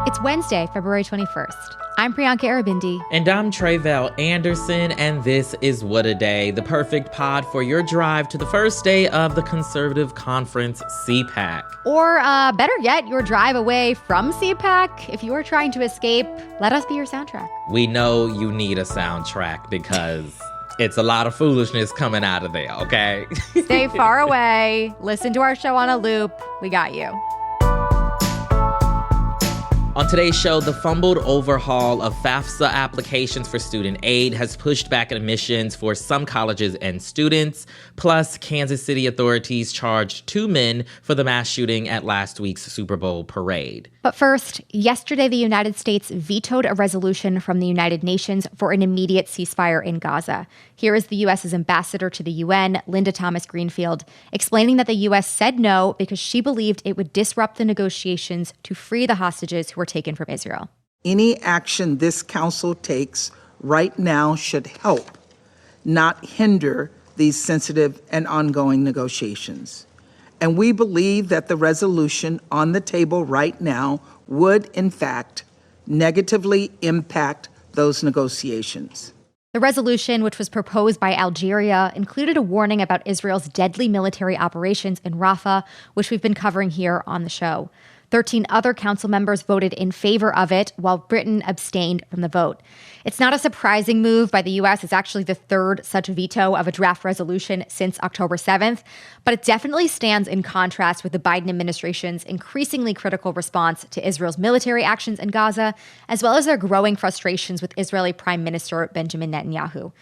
It's Wednesday, February 21st. I'm Priyanka Arabindi. And I'm Tre'vell Anderson, and this is What a Day, the perfect pod for your drive to the first day of the Conservative Conference CPAC. Or better yet, your drive away from CPAC. If you are trying to escape, let us be your soundtrack. We know you need a soundtrack because it's a lot of foolishness coming out of there, okay? Stay far away. Listen to our show on a loop. We got you. On today's show, the fumbled overhaul of FAFSA applications for student aid has pushed back admissions for some colleges and students. Plus, Kansas City authorities charged 2 men for the mass shooting at last week's Super Bowl parade. But first, yesterday the United States vetoed a resolution from the United Nations for an immediate ceasefire in Gaza. Here is the U.S.'s ambassador to the UN, Linda Thomas-Greenfield, explaining that the U.S. said no because she believed it would disrupt the negotiations to free the hostages who were taken from Israel. Any action this council takes right now should help, not hinder these sensitive and ongoing negotiations. And we believe that the resolution on the table right now would, in fact, negatively impact those negotiations. The resolution, which was proposed by Algeria, included a warning about Israel's deadly military operations in Rafah, which we've been covering here on the show. 13 other council members voted in favor of it, while Britain abstained from the vote. It's not a surprising move by the U.S. It's actually the third such veto of a draft resolution since October 7th, but it definitely stands in contrast with the Biden administration's increasingly critical response to Israel's military actions in Gaza, as well as their growing frustrations with Israeli Prime Minister Benjamin Netanyahu.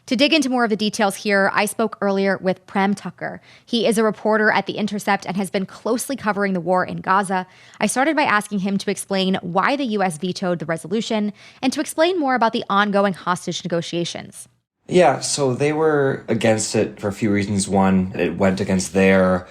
To dig into more of the details here, I spoke earlier with Prem Thakker. He is a reporter at The Intercept and has been closely covering the war in Gaza. I started by asking him to explain why the U.S. vetoed the resolution and to explain more about the ongoing hostage negotiations. Yeah, so they were against it for a few reasons. One, it went against their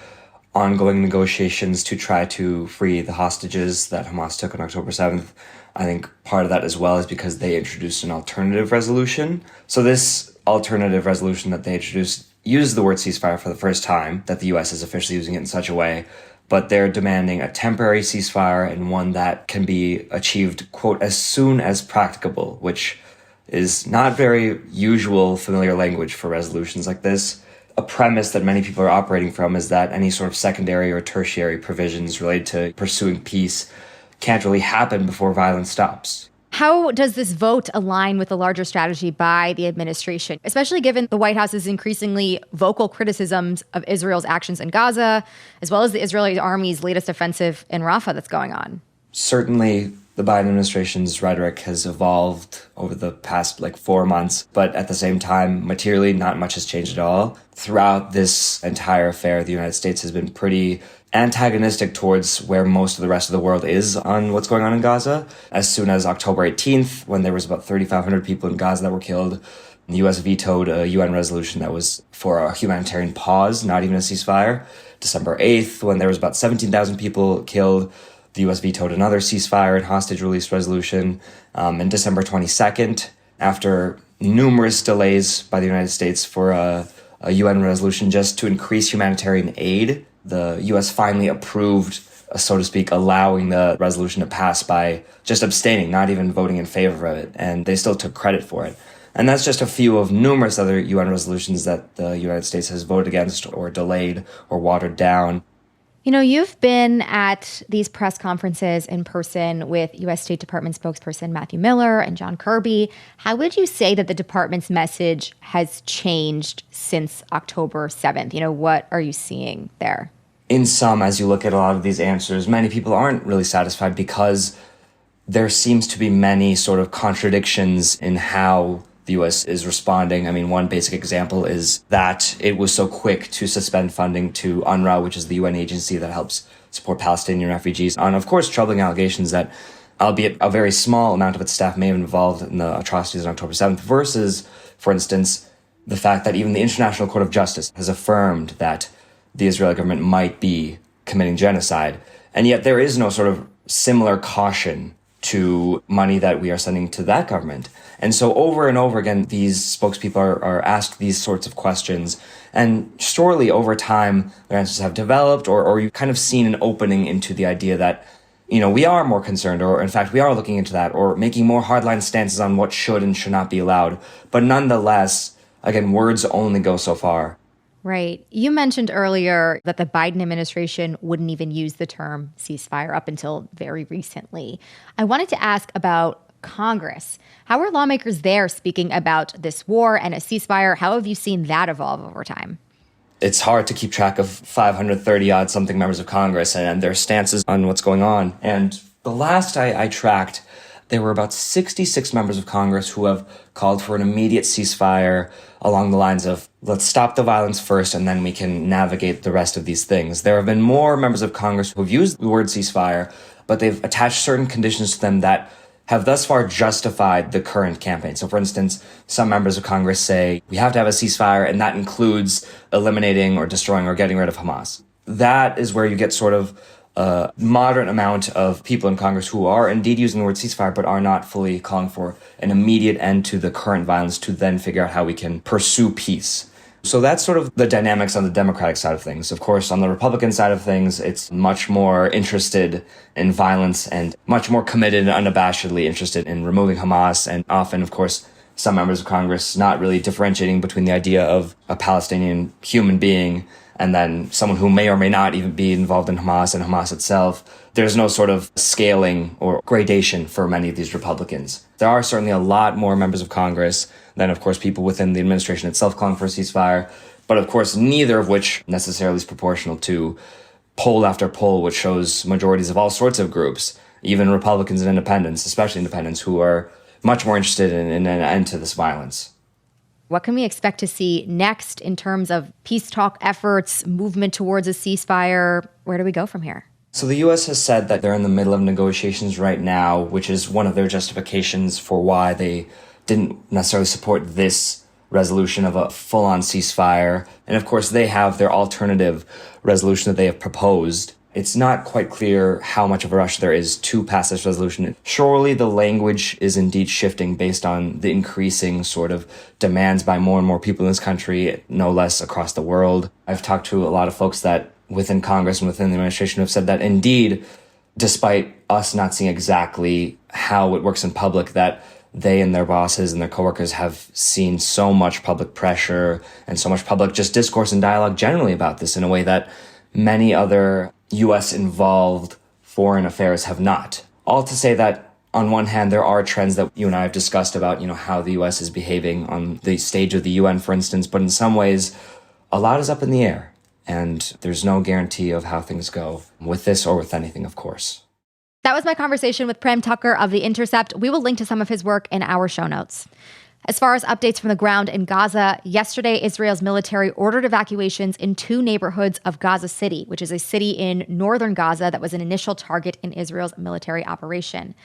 ongoing negotiations to try to free the hostages that Hamas took on October 7th. I think part of that as well is because they introduced an alternative resolution. So this alternative resolution that they introduced uses the word ceasefire for the first time, that the U.S. is officially using it in such a way, but they're demanding a temporary ceasefire and one that can be achieved, quote, as soon as practicable, which is not very usual familiar language for resolutions like this. A premise that many people are operating from is that any sort of secondary or tertiary provisions related to pursuing peace can't really happen before violence stops. How does this vote align with the larger strategy by the administration, especially given the White House's increasingly vocal criticisms of Israel's actions in Gaza, as well as the Israeli army's latest offensive in Rafah that's going on? Certainly, the Biden administration's rhetoric has evolved over the past 4 months, but at the same time, materially, not much has changed at all. Throughout this entire affair, the United States has been pretty antagonistic towards where most of the rest of the world is on what's going on in Gaza. As soon as October 18th, when there was about 3,500 people in Gaza that were killed, the U.S. vetoed a UN resolution that was for a humanitarian pause, not even a ceasefire. December 8th, when there was about 17,000 people killed, the U.S. vetoed another ceasefire and hostage release resolution. And December 22nd, after numerous delays by the United States for a UN resolution just to increase humanitarian aid, the U.S. finally approved, so to speak, allowing the resolution to pass by just abstaining, not even voting in favor of it. And they still took credit for it. And that's just a few of numerous other UN resolutions that the United States has voted against or delayed or watered down. You know, you've been at these press conferences in person with U.S. State Department spokesperson Matthew Miller and John Kirby. How would you say that the department's message has changed since October 7th? You know, what are you seeing there? In sum, as you look at a lot of these answers, many people aren't really satisfied because there seems to be many sort of contradictions in how the U.S. is responding. I mean, one basic example is that it was so quick to suspend funding to UNRWA, which is the UN agency that helps support Palestinian refugees, on, of course, troubling allegations that, albeit a very small amount of its staff may have been involved in the atrocities on October 7th, versus, for instance, the fact that even the International Court of Justice has affirmed that the Israeli government might be committing genocide. And yet there is no sort of similar caution to money that we are sending to that government. And so over and over again, these spokespeople are asked these sorts of questions. And surely over time, their answers have developed, or you've kind of seen an opening into the idea that, we are more concerned, or in fact, we are looking into that, or making more hardline stances on what should and should not be allowed. But nonetheless, again, words only go so far. Right. You mentioned earlier that the Biden administration wouldn't even use the term ceasefire up until very recently. I wanted to ask about Congress. How are lawmakers there speaking about this war and a ceasefire? How have you seen that evolve over time? It's hard to keep track of 530-odd something members of Congress and their stances on what's going on. And the last I tracked, there were about 66 members of Congress who have called for an immediate ceasefire along the lines of, let's stop the violence first and then we can navigate the rest of these things. There have been more members of Congress who have used the word ceasefire, but they've attached certain conditions to them that have thus far justified the current campaign. So, for instance, some members of Congress say we have to have a ceasefire, and that includes eliminating or destroying or getting rid of Hamas. That is where you get sort of a moderate amount of people in Congress who are indeed using the word ceasefire, but are not fully calling for an immediate end to the current violence to then figure out how we can pursue peace. So that's sort of the dynamics on the Democratic side of things. Of course, on the Republican side of things, it's much more interested in violence and much more committed and unabashedly interested in removing Hamas. And often, of course, some members of Congress not really differentiating between the idea of a Palestinian human being and then someone who may or may not even be involved in Hamas and Hamas itself. There's no sort of scaling or gradation for many of these Republicans. There are certainly a lot more members of Congress than, of course, people within the administration itself calling for a ceasefire, but of course, neither of which necessarily is proportional to poll after poll, which shows majorities of all sorts of groups, even Republicans and independents, especially independents, who are much more interested in an end to this violence. What can we expect to see next in terms of peace talk efforts, movement towards a ceasefire? Where do we go from here? So the U.S. has said that they're in the middle of negotiations right now, which is one of their justifications for why they didn't necessarily support this resolution of a full-on ceasefire. And of course, they have their alternative resolution that they have proposed. It's not quite clear how much of a rush there is to pass this resolution. Surely the language is indeed shifting based on the increasing sort of demands by more and more people in this country, no less across the world. I've talked to a lot of folks that within Congress and within the administration have said that indeed, despite us not seeing exactly how it works in public, that they and their bosses and their coworkers have seen so much public pressure and so much public just discourse and dialogue generally about this in a way that many other U.S.-involved foreign affairs have not. All to say that, on one hand, there are trends that you and I have discussed about, how the U.S. is behaving on the stage of the UN, for instance, but in some ways, a lot is up in the air, and there's no guarantee of how things go with this or with anything, of course. That was my conversation with Prem Thakker of The Intercept. We will link to some of his work in our show notes. As far as updates from the ground in Gaza, yesterday, Israel's military ordered evacuations in 2 neighborhoods of Gaza City, which is a city in northern Gaza that was an initial target in Israel's military operation.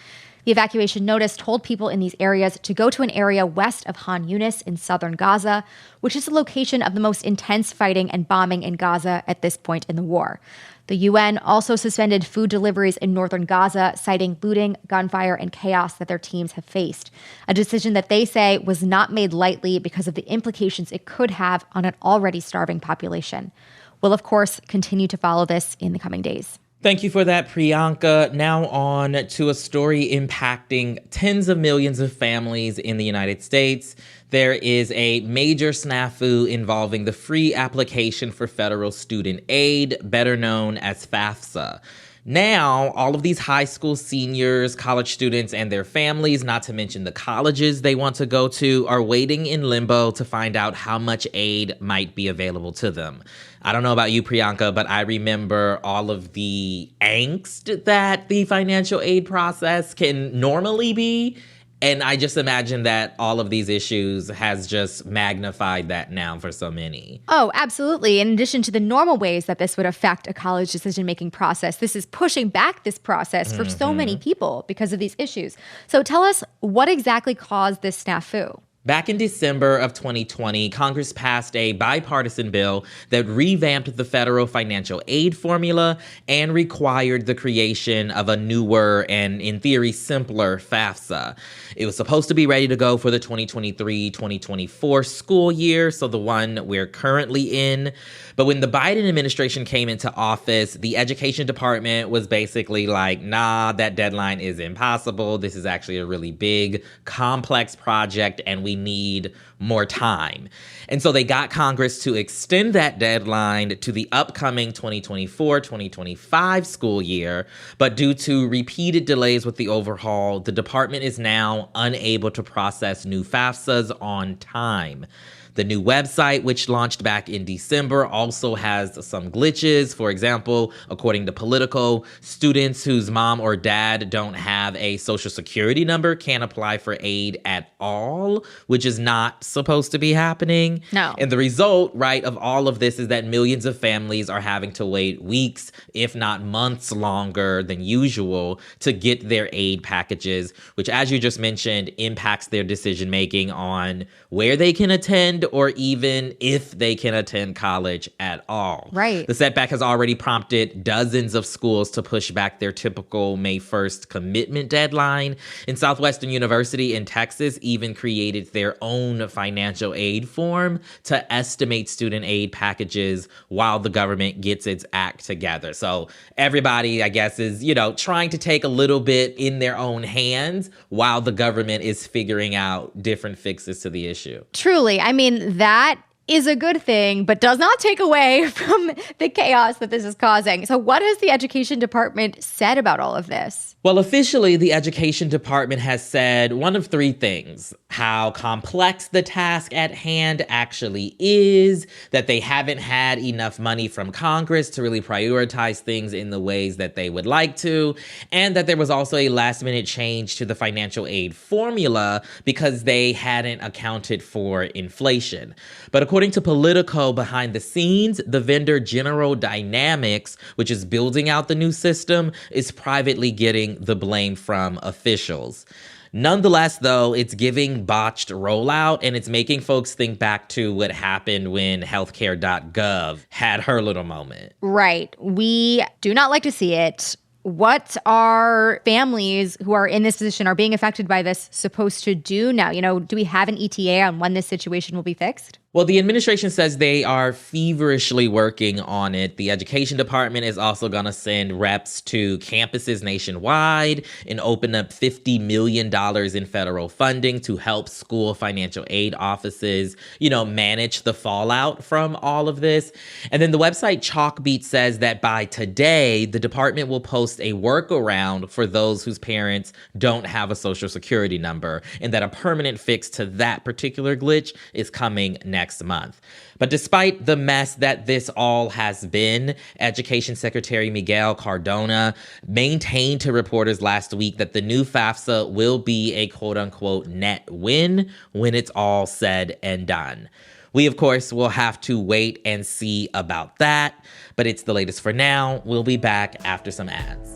The evacuation notice told people in these areas to go to an area west of Han Yunis in southern Gaza, which is the location of the most intense fighting and bombing in Gaza at this point in the war. The UN also suspended food deliveries in northern Gaza, citing looting, gunfire, and chaos that their teams have faced, a decision that they say was not made lightly because of the implications it could have on an already starving population. We'll, of course, continue to follow this in the coming days. Thank you for that, Priyanka. Now on to a story impacting tens of millions of families in the United States. There is a major snafu involving the free application for federal student aid, better known as FAFSA. Now, all of these high school seniors, college students, and their families, not to mention the colleges they want to go to, are waiting in limbo to find out how much aid might be available to them. I don't know about you, Priyanka, but I remember all of the angst that the financial aid process can normally be. And I just imagine that all of these issues has just magnified that now for so many. Oh, absolutely. In addition to the normal ways that this would affect a college decision-making process, this is pushing back this process for so many people because of these issues. So tell us, what exactly caused this snafu? Back in December of 2020, Congress passed a bipartisan bill that revamped the federal financial aid formula and required the creation of a newer and, in theory, simpler FAFSA. It was supposed to be ready to go for the 2023-2024 school year, so the one we're currently in. But when the Biden administration came into office, the Education Department was basically like, nah, that deadline is impossible. This is actually a really big, complex project, and we need more time. And so they got Congress to extend that deadline to the upcoming 2024-2025 school year. But due to repeated delays with the overhaul, the department is now unable to process new FAFSAs on time. The new website, which launched back in December, also has some glitches. For example, according to Politico, students whose mom or dad don't have a social security number can't apply for aid at all, which is not supposed to be happening. No. And the result, right, of all of this is that millions of families are having to wait weeks, if not months longer than usual to get their aid packages, which, as you just mentioned, impacts their decision making on where they can attend or even if they can attend college at all. Right. The setback has already prompted dozens of schools to push back their typical May 1st commitment deadline. And Southwestern University in Texas even created their own financial aid form to estimate student aid packages while the government gets its act together. So everybody, I guess, is, trying to take a little bit in their own hands while the government is figuring out different fixes to the issue. Truly. I mean, that is a good thing, but does not take away from the chaos that this is causing. So what has the Education Department said about all of this? Well, officially, the Education Department has said one of three things: how complex the task at hand actually is, that they haven't had enough money from Congress to really prioritize things in the ways that they would like to, and that there was also a last-minute change to the financial aid formula because they hadn't accounted for inflation. But according to Politico, behind the scenes, the vendor General Dynamics, which is building out the new system, is privately getting the blame from officials. Nonetheless, though, it's giving botched rollout, and it's making folks think back to what happened when healthcare.gov had her little moment. Right. We do not like to see it. What are families who are in this position, are being affected by this, supposed to do now? Do we have an ETA on when this situation will be fixed? Well, the administration says they are feverishly working on it. The Education Department is also going to send reps to campuses nationwide and open up $50 million in federal funding to help school financial aid offices, manage the fallout from all of this. And then the website Chalkbeat says that by today, the department will post a workaround for those whose parents don't have a social security number, and that a permanent fix to that particular glitch is coming next month. But despite the mess that this all has been, Education Secretary Miguel Cardona maintained to reporters last week that the new FAFSA will be a quote-unquote net win when it's all said and done. We, of course, will have to wait and see about that, but it's the latest for now. We'll be back after some ads.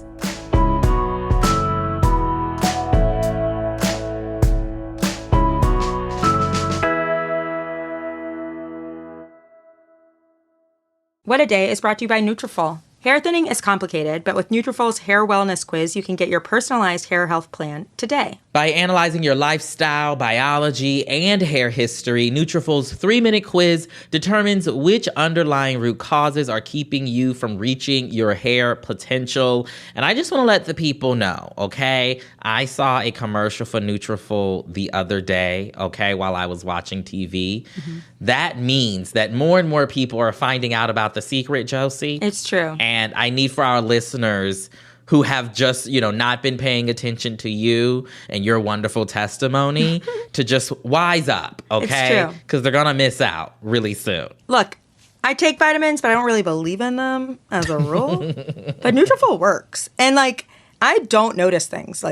What a Day is brought to you by Nutrafol. Hair thinning is complicated, but with Nutrafol's hair wellness quiz, you can get your personalized hair health plan today. By analyzing your lifestyle, biology, and hair history, Nutrafol's 3-minute quiz determines which underlying root causes are keeping you from reaching your hair potential. And I just want to let the people know, okay? I saw a commercial for Nutrafol the other day, okay, while I was watching TV. Mm-hmm. That means that more and more people are finding out about the secret, Josie. It's true. And I need for our listeners who have just, not been paying attention to you and your wonderful testimony to just wise up, okay? It's true. Because they're going to miss out really soon. Look, I take vitamins, but I don't really believe in them as a rule. But Nutrafol works. And, I don't notice things.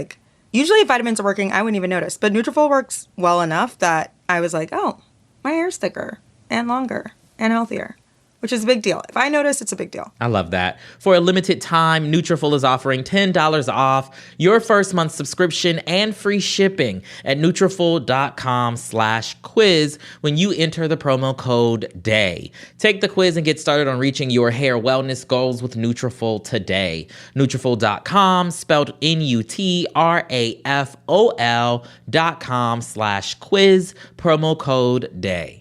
Usually if vitamins are working, I wouldn't even notice. But Nutrafol works well enough that I was like, oh, my hair's thicker and longer and healthier. which is a big deal. If I notice, it's a big deal. I love that. For a limited time, Nutrafol is offering $10 off your first month's subscription and free shipping at Nutrafol.com/quiz when you enter the promo code DAY. Take the quiz and get started on reaching your hair wellness goals with Nutrafol today. Nutrafol.com, spelled Nutrafol.com/quiz, promo code DAY.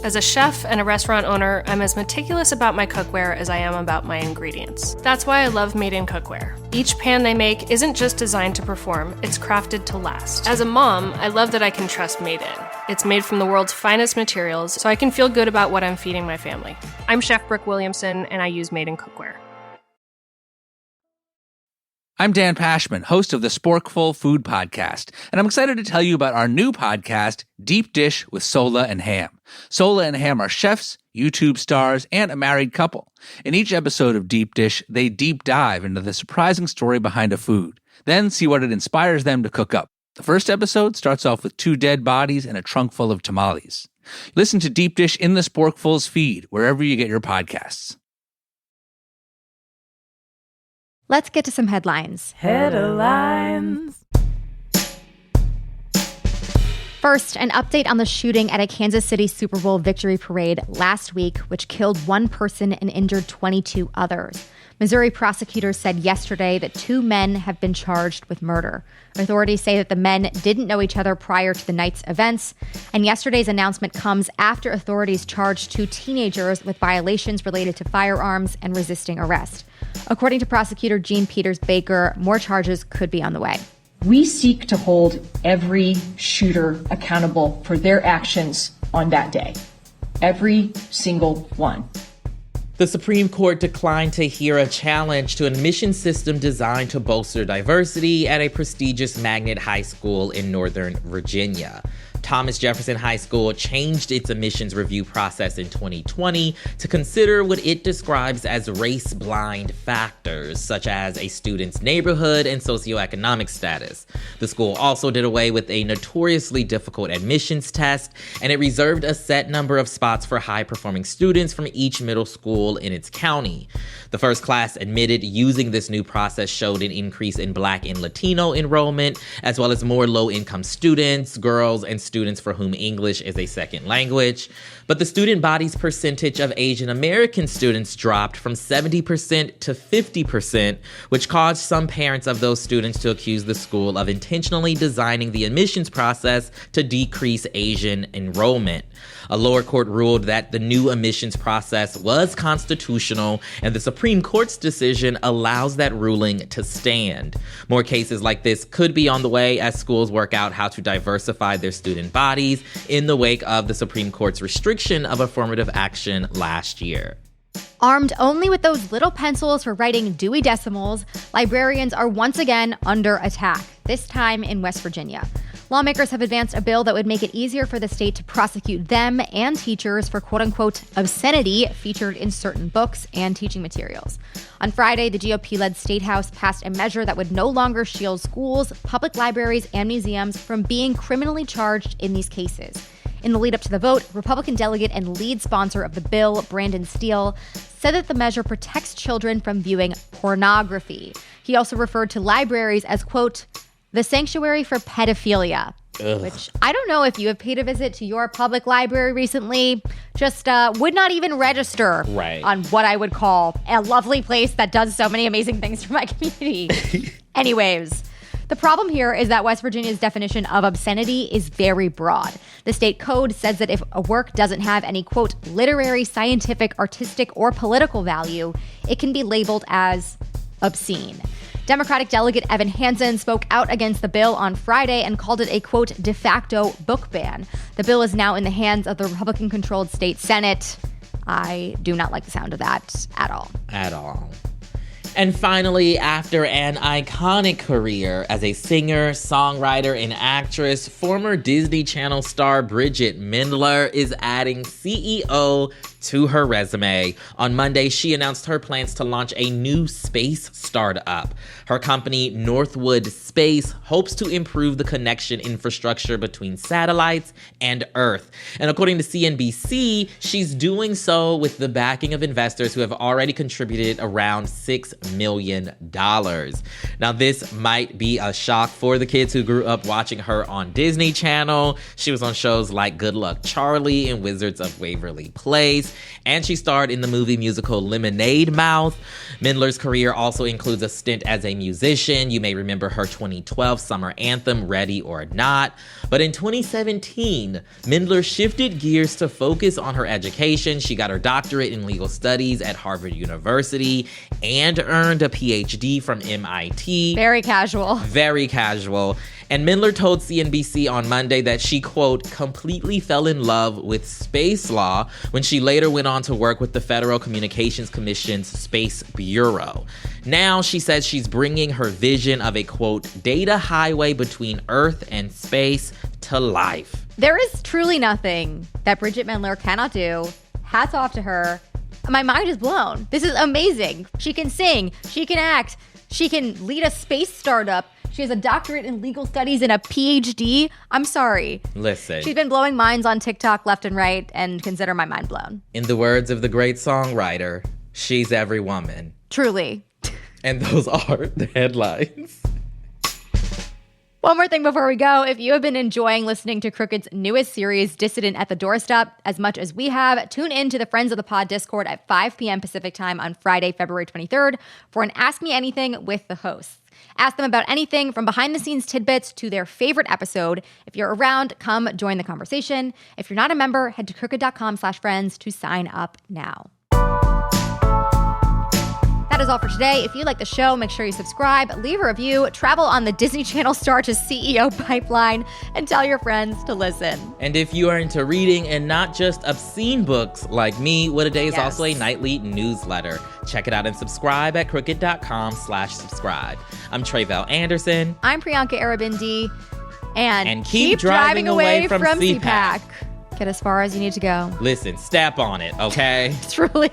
As a chef and a restaurant owner, I'm as meticulous about my cookware as I am about my ingredients. That's why I love Made in Cookware. Each pan they make isn't just designed to perform, it's crafted to last. As a mom, I love that I can trust Made in. It's made from the world's finest materials, so I can feel good about what I'm feeding my family. I'm Chef Brooke Williamson, and I use Made in Cookware. I'm Dan Pashman, host of the Sporkful Food Podcast, and I'm excited to tell you about our new podcast, Deep Dish with Sola and Ham. Sola and Ham are chefs, YouTube stars, and a married couple. In each episode of Deep Dish, they deep dive into the surprising story behind a food, then see what it inspires them to cook up. The first episode starts off with 2 dead bodies and a trunk full of tamales. Listen to Deep Dish in the Sporkful's feed, wherever you get your podcasts. Let's get to some headlines. Headlines. First, an update on the shooting at a Kansas City Super Bowl victory parade last week, which killed 1 person and injured 22 others. Missouri prosecutors said yesterday that 2 men have been charged with murder. Authorities say that the men didn't know each other prior to the night's events, and yesterday's announcement comes after authorities charged 2 teenagers with violations related to firearms and resisting arrest. According to prosecutor Jean Peters Baker, more charges could be on the way. We seek to hold every shooter accountable for their actions on that day. Every single one. The Supreme Court declined to hear a challenge to an admission system designed to bolster diversity at a prestigious magnet high school in Northern Virginia. Thomas Jefferson High School changed its admissions review process in 2020 to consider what it describes as race-blind factors, such as a student's neighborhood and socioeconomic status. The school also did away with a notoriously difficult admissions test, and it reserved a set number of spots for high-performing students from each middle school in its county. The first class admitted using this new process showed an increase in Black and Latino enrollment, as well as more low-income students, girls, and students for whom English is a second language. But the student body's percentage of Asian American students dropped from 70% to 50%, which caused some parents of those students to accuse the school of intentionally designing the admissions process to decrease Asian enrollment. A lower court ruled that the new admissions process was constitutional, and the Supreme Court's decision allows that ruling to stand. More cases like this could be on the way as schools work out how to diversify their student bodies in the wake of the Supreme Court's restriction of affirmative action last year. Armed only with those little pencils for writing Dewey Decimals, librarians are once again under attack, this time in West Virginia. Lawmakers have advanced a bill that would make it easier for the state to prosecute them and teachers for quote-unquote obscenity featured in certain books and teaching materials. On Friday, the GOP-led State House passed a measure that would no longer shield schools, public libraries, and museums from being criminally charged in these cases. In the lead up to the vote, Republican delegate and lead sponsor of the bill, Brandon Steele, said that the measure protects children from viewing pornography. He also referred to libraries as, quote, the sanctuary for pedophilia. Ugh. Which I don't know if you have paid a visit to your public library recently. Just would not even register on what I would call a lovely place that does so many amazing things for my community. Anyways, the problem here is that West Virginia's definition of obscenity is very broad. The state code says that if a work doesn't have any, quote, literary, scientific, artistic, or political value, it can be labeled as obscene. Democratic delegate Evan Hansen spoke out against the bill on Friday and called it a, quote, de facto book ban. The bill is now in the hands of the Republican-controlled state Senate. I do not like the sound of that at all. At all. And finally, after an iconic career as a singer, songwriter, and actress, former Disney Channel star Bridgit Mendler is adding CEO to her resume. On Monday, she announced her plans to launch a new space startup. Her company, Northwood Space, hopes to improve the connection infrastructure between satellites and Earth. And according to CNBC, she's doing so with the backing of investors who have already contributed around $6 million. Now, this might be a shock for the kids who grew up watching her on Disney Channel. She was on shows like Good Luck Charlie and Wizards of Waverly Place, and she starred in the movie musical Lemonade Mouth. Mendler's career also includes a stint as a musician. You may remember her 2012 summer anthem, Ready or Not. But in 2017, Mendler shifted gears to focus on her education. She got her doctorate in legal studies at Harvard University and earned a PhD from MIT. Very casual. Very casual. And Mendler told CNBC on Monday that she, quote, completely fell in love with space law when she later went on to work with the Federal Communications Commission's Space Bureau. Now she says she's bringing her vision of a, quote, data highway between Earth and space to life. There is truly nothing that Bridgit Mendler cannot do. Hats off to her. My mind is blown. This is amazing. She can sing. She can act. She can lead a space startup. She has a doctorate in legal studies and a PhD. I'm sorry. Listen. She's been blowing minds on TikTok left and right, and consider my mind blown. In the words of the great songwriter, she's every woman. Truly. And those are the headlines. One more thing before we go. If you have been enjoying listening to Crooked's newest series, Dissident at the Doorstep, as much as we have, tune in to the Friends of the Pod Discord at 5 p.m. Pacific time on Friday, February 23rd for an Ask Me Anything with the hosts. Ask them about anything from behind-the-scenes tidbits to their favorite episode. If you're around, come join the conversation. If you're not a member, head to crooked.com/friends to sign up now. That is all for today. If you like the show, make sure you subscribe, leave a review, travel on the Disney Channel Star to CEO pipeline, and tell your friends to listen. And if you are into reading and not just obscene books like me, What a Day is also a nightly newsletter. Check it out and subscribe at crooked.com/subscribe. I'm Tre'vell Anderson. I'm Priyanka Arabindi. And keep driving away from CPAC. Get as far as you need to go. Listen, step on it, okay? Truly.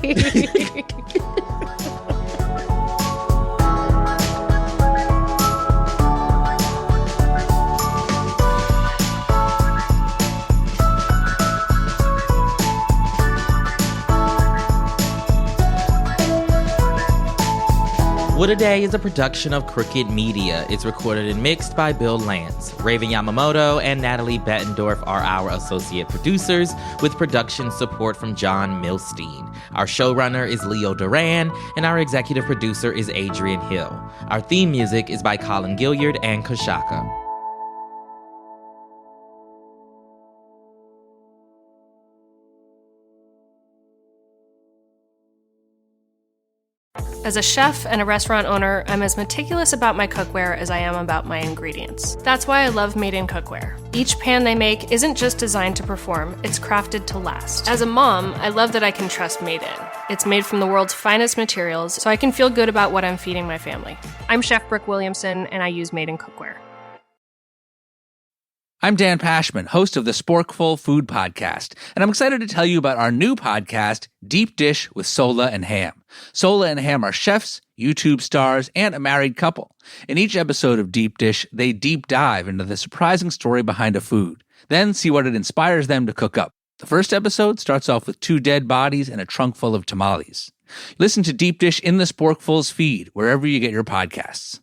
What a Day is a production of Crooked Media. It's recorded and mixed by Bill Lance. Raven Yamamoto and Natalie Bettendorf are our associate producers, with production support from John Milstein. Our showrunner is Leo Duran, and our executive producer is Adrian Hill. Our theme music is by Colin Gilliard and Kashaka. As a chef and a restaurant owner, I'm as meticulous about my cookware as I am about my ingredients. That's why I love Made in Cookware. Each pan they make isn't just designed to perform, it's crafted to last. As a mom, I love that I can trust Made in. It's made from the world's finest materials, so I can feel good about what I'm feeding my family. I'm Chef Brooke Williamson, and I use Made in Cookware. I'm Dan Pashman, host of the Sporkful Food Podcast, and I'm excited to tell you about our new podcast, Deep Dish with Sola and Ham. Sola and Ham are chefs, YouTube stars, and a married couple. In each episode of Deep Dish, they deep dive into the surprising story behind a food, then see what it inspires them to cook up. The first episode starts off with 2 dead bodies and a trunk full of tamales. Listen to Deep Dish in the Sporkfuls feed, wherever you get your podcasts.